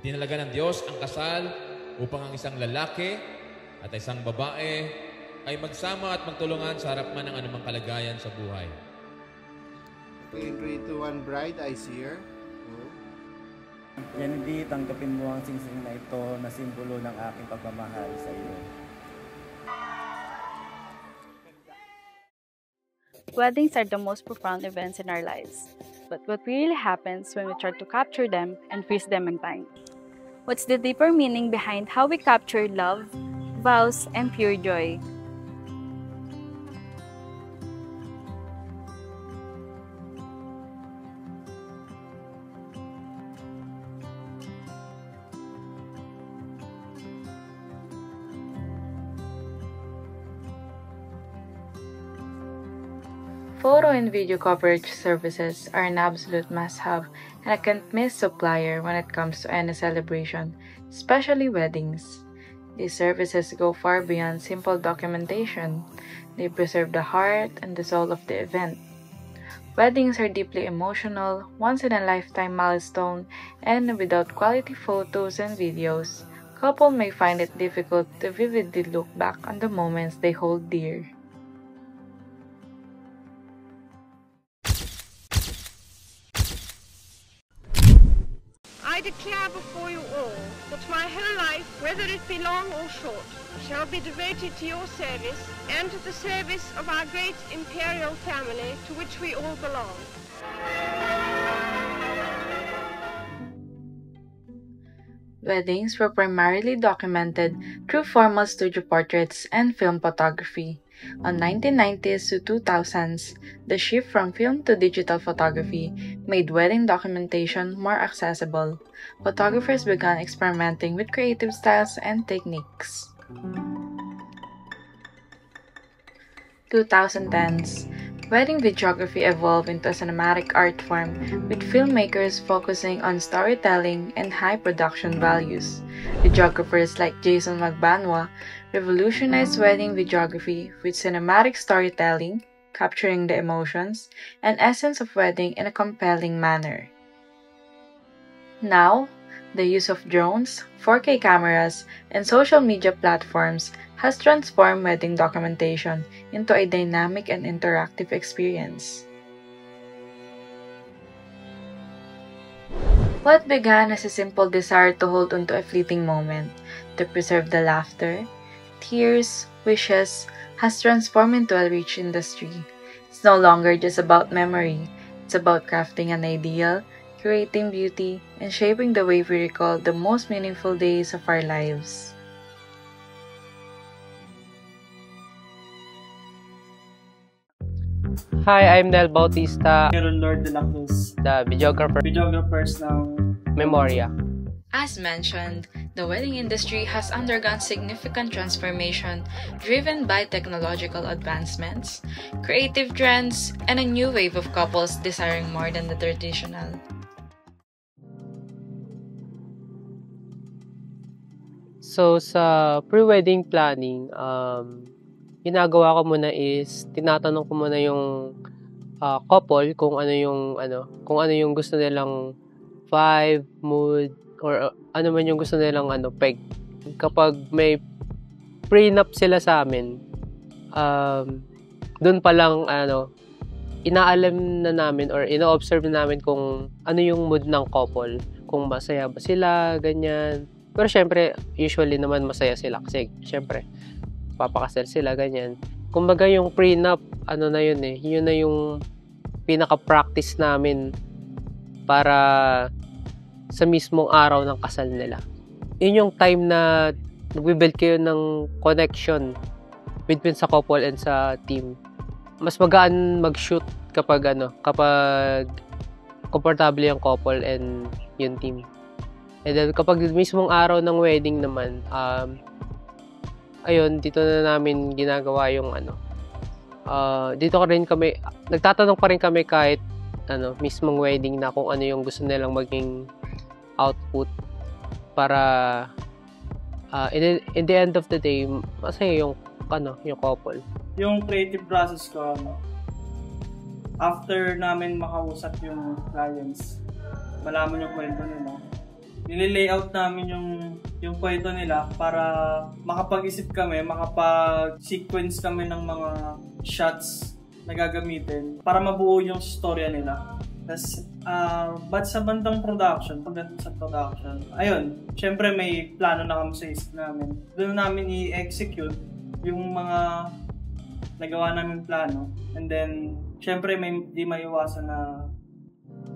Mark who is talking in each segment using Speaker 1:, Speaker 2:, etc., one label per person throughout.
Speaker 1: Itinalaga ng Diyos ang kasal upang ang isang lalaki at isang babae ay magsama at magtulungan sa harap man ng anumang kalagayan sa buhay.
Speaker 2: Okay, 3, 2, 1, bride, I see her.
Speaker 3: Kennedy, tanggapin mo ang singsing na ito na simbolo ng aking pagmamahal sa iyo.
Speaker 4: Weddings are the most profound events in our lives. But what really happens when we try to capture them and freeze them in time? What's the deeper meaning behind how we capture love, vows, and pure joy?
Speaker 5: Photo and video coverage services are an absolute must-have and a can't-miss supplier when it comes to any celebration, especially weddings. These services go far beyond simple documentation. They preserve the heart and the soul of the event. Weddings are deeply emotional, once-in-a-lifetime milestone, and without quality photos and videos, couples may find it difficult to vividly look back on the moments they hold dear.
Speaker 6: I declare before you all that my whole life, whether it be long or short, shall be devoted to your service and to the service of our great imperial family to which we all belong.
Speaker 5: Weddings were primarily documented through formal studio portraits and film photography. On 1990s to 2000s, the shift from film to digital photography made wedding documentation more accessible. Photographers began experimenting with creative styles and techniques. 2010s, wedding videography evolved into a cinematic art form, with filmmakers focusing on storytelling and high production values. Videographers like Jason Magbanwa revolutionized wedding videography with cinematic storytelling, capturing the emotions and essence of wedding in a compelling manner. Now, the use of drones, 4K cameras, and social media platforms has transformed wedding documentation into a dynamic and interactive experience. What began as a simple desire to hold onto a fleeting moment, to preserve the laughter, tears, wishes, has transformed into a rich industry. It's no longer just about memory, it's about crafting an ideal, creating beauty, and shaping the way we recall the most meaningful days of our lives.
Speaker 7: Hi, I'm Nel Bautista,
Speaker 3: Aaron Lord de la Cruz,
Speaker 7: the
Speaker 3: videographers ng
Speaker 7: Memoria.
Speaker 5: As mentioned, the wedding industry has undergone significant transformation driven by technological advancements, creative trends, and a new wave of couples desiring more than the traditional.
Speaker 7: So, sa pre-wedding planning, ginagawa ko muna is tinatanong ko muna yung couple kung ano yung gusto nilang vibe, mood, or ano man yung gusto nilang peg. Kapag may prenup sila sa amin, doon pa lang inaalam na namin or ino-observe na namin kung ano yung mood ng couple, kung masaya ba sila, ganyan. Pero syempre, usually naman masaya sila kasi syempre papakasal sila, ganyan. Kumbaga yung prenup, na yun yun na yung pinaka-practice namin para sa mismong araw ng kasal nila. Yun yung time na nagbe-build kayo ng connection between sa couple and sa team. Mas magaan mag-shoot kapag komportable yung couple and yung team. And then kapag mismong araw ng wedding naman, ayun, dito na namin ginagawa yung dito rin kami, nagtatanong pa rin kami kahit mismong wedding na kung ano yung gusto nilang maging output para in the end of the day, masaya yung couple.
Speaker 3: Yung creative process ko, after namin makausap yung clients, malaman yung kwento nila,
Speaker 8: nililayout namin yung kwento nila para makapag-isip kami, makapag-sequence kami ng mga shots na gagamitin para mabuo yung storya nila. Tapos, but sa bandang production, ayun, syempre may plano na kami sa isip namin. Doon namin i-execute yung mga nagawa namin plano. And then, syempre di maiwasan na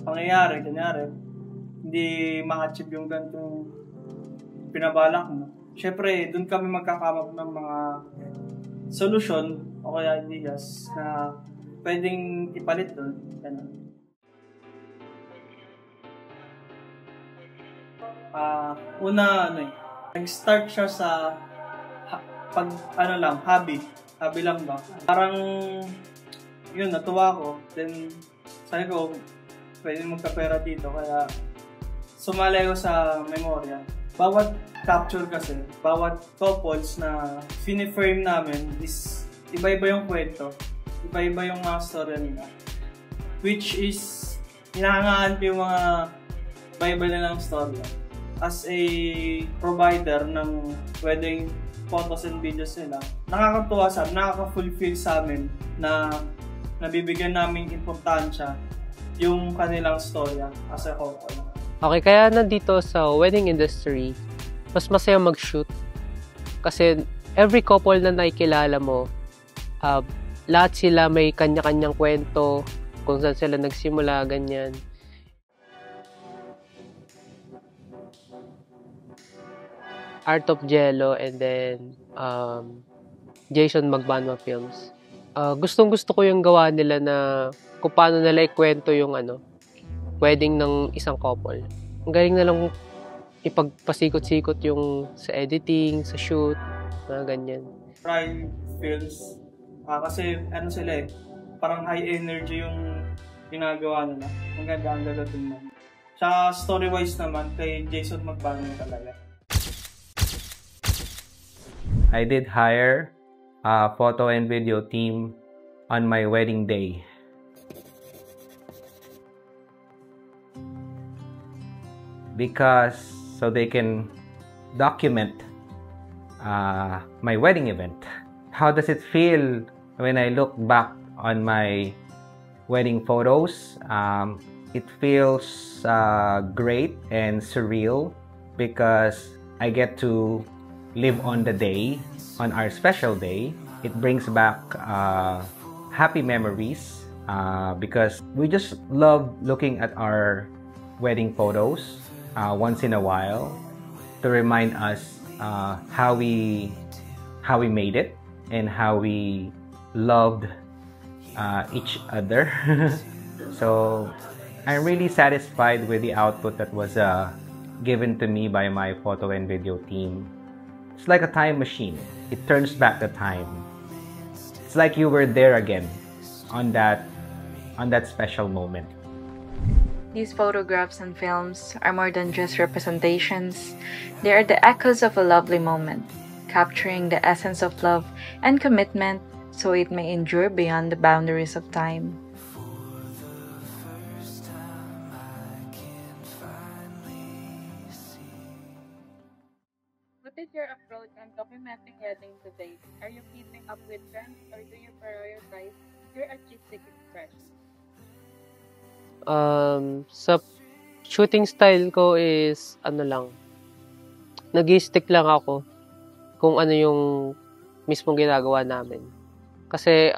Speaker 8: pangyayari, kunyari, hindi ma-achieve yung ganitong pinabalak mo. Syempre, doon kami magkakamap ng mga solusyon o kaya ideas na pwedeng ipalit doon. Una, nag-start siya sa hobby. Hobby lang ba? Parang, yun, natuwa ko. Then, sabi ko, pwede magkapera dito. Kaya, sumali ko sa memorya. Bawat capture kasi, bawat couples na fini-frame namin is iba-iba yung kwento. Iba-iba yung mga story nila. Which is, hinahangaan ko yung mga iba-iba nilang story. As a provider ng wedding photos and videos nila, nakakatuwa nakaka-fulfill sa amin na nabibigyan namin importansya yung kanilang storya as a couple.
Speaker 7: Okay, kaya nandito sa wedding industry, mas masaya mag-shoot. Kasi every couple na nakikilala mo, lahat sila may kanya-kanyang kwento, kung saan sila nagsimula, ganyan. Art of Jello and then Jason Magbanwa Films. Gustong-gusto ko yung gawa nila na kung paano nila ikwento yung wedding ng isang couple. Ang galing na lang ipagpasikot-sikot yung sa editing, sa shoot, mga ganyan.
Speaker 8: Pride Films. Kasi sila parang high energy yung ginagawa nila. Ang ganda tingnan. Sa story-wise naman, kay Jason Magbanwa talaga.
Speaker 9: I did hire a photo and video team on my wedding day. Because so they can document my wedding event. How does it feel when I look back on my wedding photos? It feels great and surreal because I get to live on the day, on our special day. It brings back happy memories because we just love looking at our wedding photos once in a while to remind us how we made it and how we loved each other. So I'm really satisfied with the output that was given to me by my photo and video team. It's like a time machine. It turns back the time. It's like you were there again on that special moment.
Speaker 5: These photographs and films are more than just representations. They are the echoes of a lovely moment, capturing the essence of love and commitment so it may endure beyond the boundaries of time.
Speaker 4: What is your approach on documenting weddings today? Are you keeping up with trends or do you prioritize your artistic expression?
Speaker 7: Sa shooting style ko is nag-stick lang ako kung ano yung mismong ginagawa namin. Kasi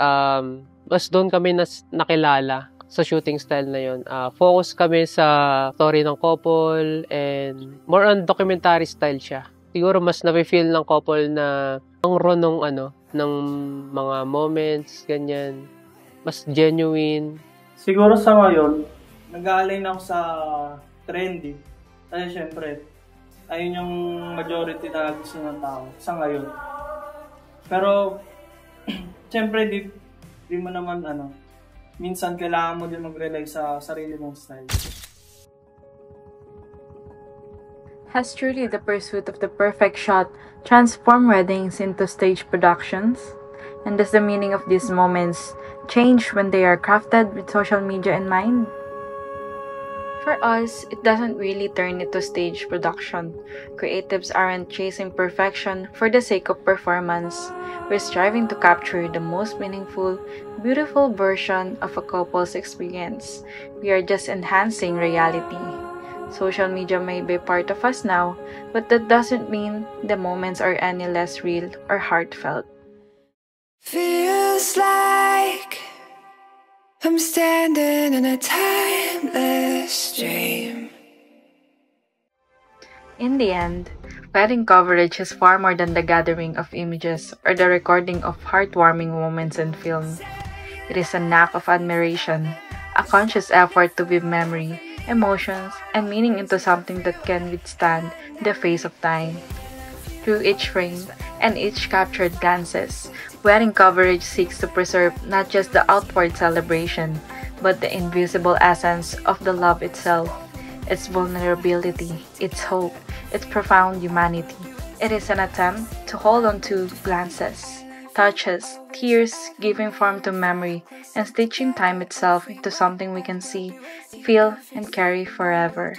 Speaker 7: mas doon kami nakilala sa shooting style na yun. Focus kami sa story ng couple and more on documentary style siya. Siguro mas na-feel ng couple na ang raw ng mga moments, ganyan. Mas genuine.
Speaker 8: Siguro sa ngayon, nag-aalign ako sa trendy. Kasi syempre, ayun yung majority na gusto ng tao sa ngayon. Pero, syempre, di mo naman minsan kailangan mo din mag-rely sa sarili mong style.
Speaker 5: Has truly the pursuit of the perfect shot transformed weddings into stage productions? And does the meaning of these moments change when they are crafted with social media in mind? For us, it doesn't really turn into stage production. Creatives aren't chasing perfection for the sake of performance. We're striving to capture the most meaningful, beautiful version of a couple's experience. We are just enhancing reality. Social media may be part of us now, but that doesn't mean the moments are any less real or heartfelt.
Speaker 10: Feels like I'm standing in a timeless dream.
Speaker 5: In the end, wedding coverage is far more than the gathering of images or the recording of heartwarming moments in film. It is an act of admiration, a conscious effort to weave memory, emotions, and meaning into something that can withstand the face of time. Through each frame and each captured glances, wedding coverage seeks to preserve not just the outward celebration, but the invisible essence of the love itself, its vulnerability, its hope, its profound humanity. It is an attempt to hold on to glances, touches, tears, giving form to memory, and stitching time itself into something we can see, feel, and carry forever.